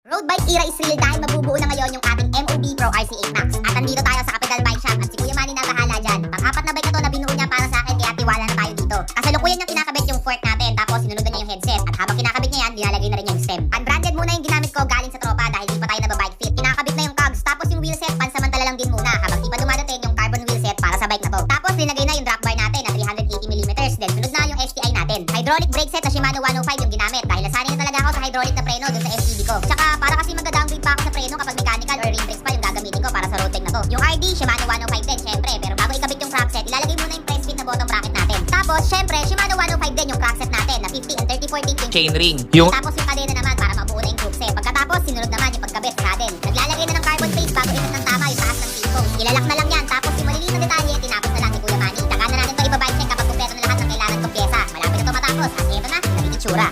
Road Bike era is real dahil mabubuo na ngayon yung ating MOB Pro RC8 Max. At andito tayo sa Capital Bike Shop at si Kuya Manny na bahala dyan. Pang-apat na bike na to na binuo niya para sa akin kaya tiwala na tayo dito. Kasalukuyan niyang kinakabit yung fork natin tapos sinulugan niya yung headset. At habang kinakabit niya yan, dinalagay na rin yung stem. Unbranded muna yung ginamit ko galing sa tropa dahil di pa tayo nababike fit. Kinakabit na yung cogs tapos yung wheelset pansamantala lang din muna habang di pa dumadating yung carbon wheelset para sa bike na to. Tapos linagay na yung drop bar natin na 380mm. Then sunod na yung STI natin. Hydraulic brake set na Shimano 105 yung ginamit dahil nasanay na talaga ako sa hydraulic na preno dun sa FTV ko. Tsaka para kasi magda-downgrade pa ako sa preno kapag mechanical or rim brakes pa yung gagamitin ko para sa road bike na to. Yung RD Shimano 105 din syempre, pero bago ikabit yung crankset, ilalagay muna yung press fit na bottom bracket natin. Tapos syempre Shimano 105 din yung crankset natin na 50 and 30/40 yung Chainring. Tapos yung kadena naman para mabuo na yung group set. Pagkatapos sinunod naman yung pagkabit sa saddle. Naglalagay na ng carbon face bago init ng tama yung taas ng seatbone. Ilalak na lang yan tapos yung maliliit na detalye tinapos na lang ni Kuya Manny. Tsaka na natin ito ibabike check kapag kumpleto na lahat ng kailangan kong pyesa. Malapit na ito matapos at ito na, naging itsura.